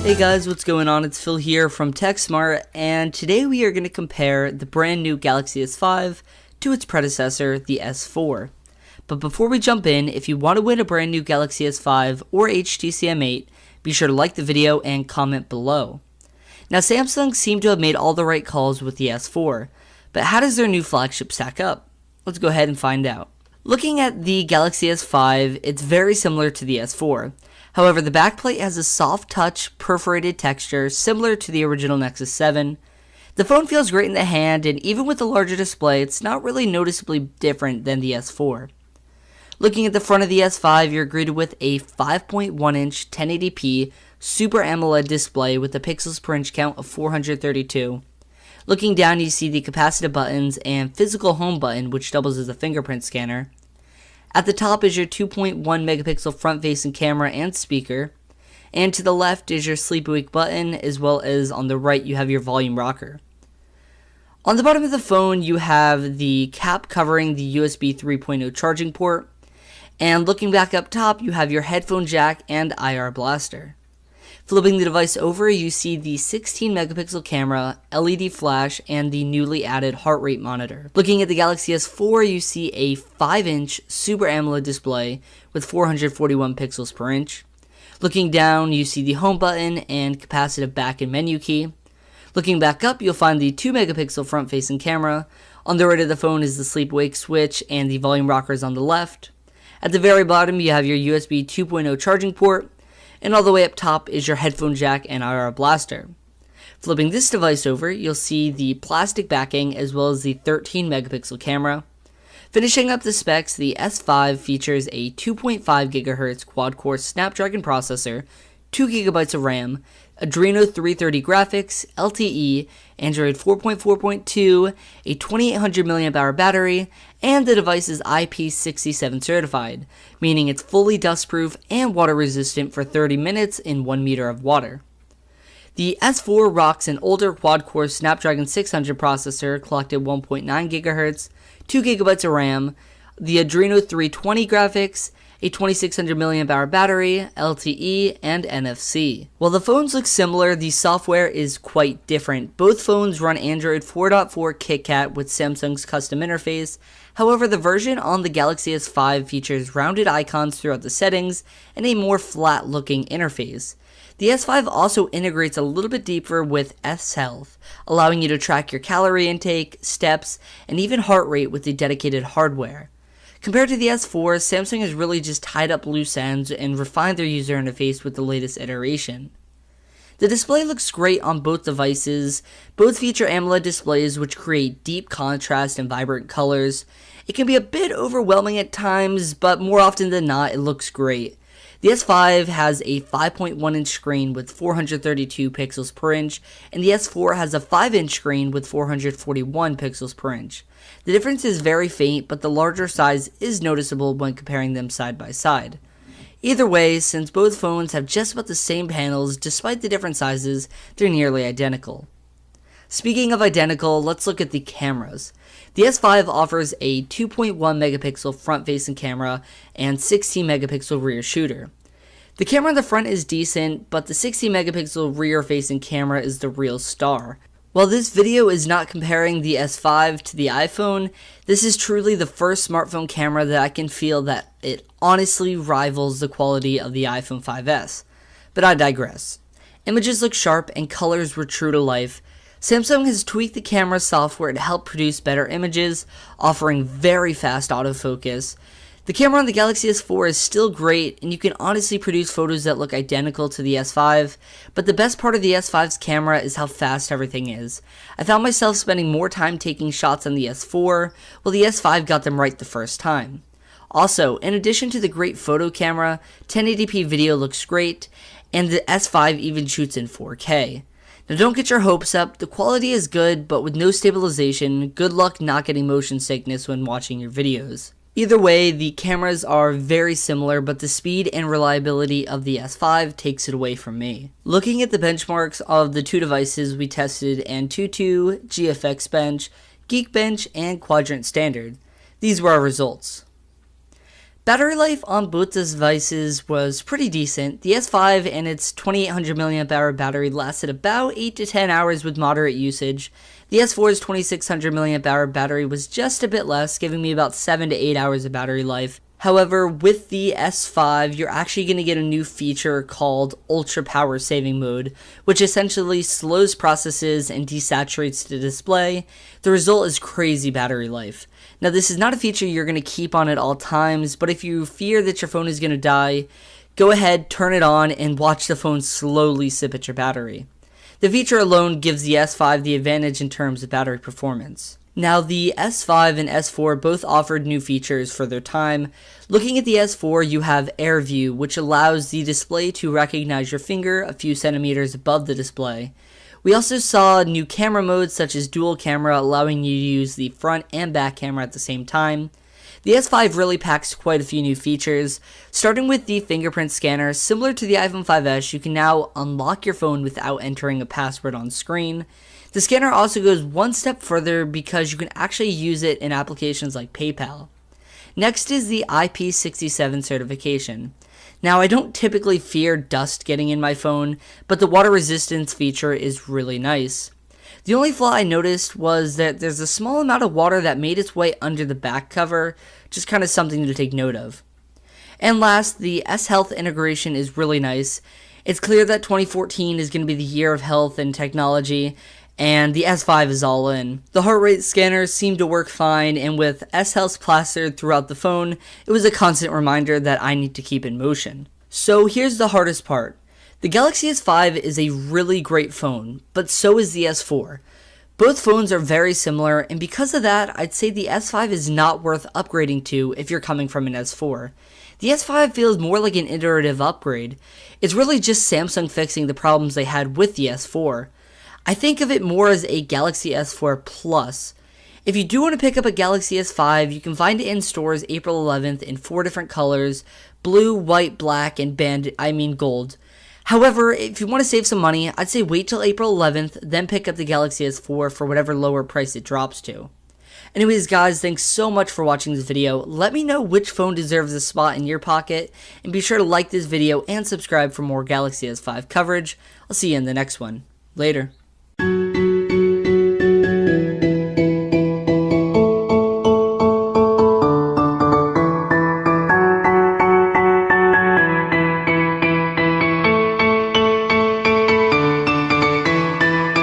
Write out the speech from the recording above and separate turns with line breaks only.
Hey guys, what's going on? It's Phil here from TechSmart, and today we are going to compare the brand new Galaxy S5 to its predecessor, the S4. But before we jump in, if you want to win a brand new Galaxy S5 or HTC M8, be sure to like the video and comment below. Now, Samsung seemed to have made all the right calls with the S4, but how does their new flagship stack up? Let's go ahead and find out. Looking at the Galaxy S5, it's very similar to the S4. However, the backplate has a soft touch perforated texture similar to the original Nexus 7. The phone feels great in the hand, and even with the larger display, it's not really noticeably different than the S4. Looking at the front of the S5, you're greeted with a 5.1-inch 1080p Super AMOLED display with a pixels per inch count of 432. Looking down, you see the capacitive buttons and physical home button, which doubles as a fingerprint scanner. At the top is your 2.1 megapixel front-facing camera and speaker, and to the left is your sleep wake button, as well as on the right you have your volume rocker. On the bottom of the phone you have the cap covering the USB 3.0 charging port, and looking back up top you have your headphone jack and IR blaster. Flipping the device over, you see the 16 megapixel camera, LED flash, and the newly added heart rate monitor. Looking at the Galaxy S4, you see a 5-inch Super AMOLED display with 441 pixels per inch. Looking down, you see the home button and capacitive back and menu key. Looking back up, you'll find the 2 megapixel front-facing camera. On the right of the phone is the sleep-wake switch and the volume rockers on the left. At the very bottom, you have your USB 2.0 charging port. And all the way up top is your headphone jack and IR blaster. Flipping this device over, you'll see the plastic backing as well as the 13 megapixel camera. Finishing up the specs, the S5 features a 2.5 GHz quad-core Snapdragon processor, 2 GB of RAM, Adreno 330 graphics, LTE, Android 4.4.2, a 2800 mAh battery, and the device is IP67 certified, meaning it's fully dustproof and water resistant for 30 minutes in 1 meter of water. The S4 rocks an older quad-core Snapdragon 600 processor clocked at 1.9 GHz, 2 GB of RAM, the Adreno 320 graphics, a 2600 mAh battery, LTE, and NFC. While the phones look similar, the software is quite different. Both phones run Android 4.4 KitKat with Samsung's custom interface. However, the version on the Galaxy S5 features rounded icons throughout the settings and a more flat-looking interface. The S5 also integrates a little bit deeper with S Health, allowing you to track your calorie intake, steps, and even heart rate with the dedicated hardware. Compared to the S4, Samsung has really just tied up loose ends and refined their user interface with the latest iteration. The display looks great on both devices. Both feature AMOLED displays which create deep contrast and vibrant colors. It can be a bit overwhelming at times, but more often than not, it looks great. The S5 has a 5.1-inch screen with 432 pixels per inch, and the S4 has a 5-inch screen with 441 pixels per inch. The difference is very faint, but the larger size is noticeable when comparing them side by side. Either way, since both phones have just about the same panels, despite the different sizes, they're nearly identical. Speaking of identical, let's look at the cameras. The S5 offers a 2.1 megapixel front-facing camera and 16 megapixel rear shooter. The camera in the front is decent, but the 16 megapixel rear-facing camera is the real star. While this video is not comparing the S5 to the iPhone, this is truly the first smartphone camera that I can feel that it honestly rivals the quality of the iPhone 5S. But I digress. Images look sharp and colors were true to life. Samsung has tweaked the camera software to help produce better images, offering very fast autofocus. The camera on the Galaxy S4 is still great, and you can honestly produce photos that look identical to the S5, but the best part of the S5's camera is how fast everything is. I found myself spending more time taking shots on the S4, while the S5 got them right the first time. Also, in addition to the great photo camera, 1080p video looks great, and the S5 even shoots in 4K. Now don't get your hopes up, the quality is good, but with no stabilization, good luck not getting motion sickness when watching your videos. Either way, the cameras are very similar, but the speed and reliability of the S5 takes it away from me. Looking at the benchmarks of the two devices we tested Antutu, GFX Bench, Geekbench, and Quadrant Standard, these were our results. Battery life on both devices was pretty decent. The S5 and its 2800 mAh battery lasted about 8 to 10 hours with moderate usage. The S4's 2600 mAh battery was just a bit less, giving me about 7 to 8 hours of battery life. However, with the S5, you're actually going to get a new feature called Ultra Power Saving Mode, which essentially slows processes and desaturates the display. The result is crazy battery life. Now, this is not a feature you're going to keep on at all times, but if you fear that your phone is going to die, go ahead, turn it on, and watch the phone slowly sip at your battery. The feature alone gives the S5 the advantage in terms of battery performance. Now, the S5 and S4 both offered new features for their time. Looking at the S4, you have Air View, which allows the display to recognize your finger a few centimeters above the display. We also saw new camera modes such as dual camera, allowing you to use the front and back camera at the same time. The S5 really packs quite a few new features, starting with the fingerprint scanner. Similar to the iPhone 5S, you can now unlock your phone without entering a password on screen. The scanner also goes one step further because you can actually use it in applications like PayPal. Next is the IP67 certification. Now, I don't typically fear dust getting in my phone, but the water resistance feature is really nice. The only flaw I noticed was that there's a small amount of water that made its way under the back cover, just kind of something to take note of. And last, the S-Health integration is really nice. It's clear that 2014 is going to be the year of health and technology, and the S5 is all in. The heart rate scanners seem to work fine, and with S-Health plastered throughout the phone, it was a constant reminder that I need to keep in motion. So here's the hardest part. The Galaxy S5 is a really great phone, but so is the S4. Both phones are very similar, and because of that, I'd say the S5 is not worth upgrading to if you're coming from an S4. The S5 feels more like an iterative upgrade. It's really just Samsung fixing the problems they had with the S4. I think of it more as a Galaxy S4 Plus. If you do want to pick up a Galaxy S5, you can find it in stores April 11th in 4 different colors: blue, white, black, and gold. However, if you want to save some money, I'd say wait till April 11th, then pick up the Galaxy S4 for whatever lower price it drops to. Anyways guys, thanks so much for watching this video. Let me know which phone deserves a spot in your pocket, and be sure to like this video and subscribe for more Galaxy S5 coverage. I'll see you in the next one. Later.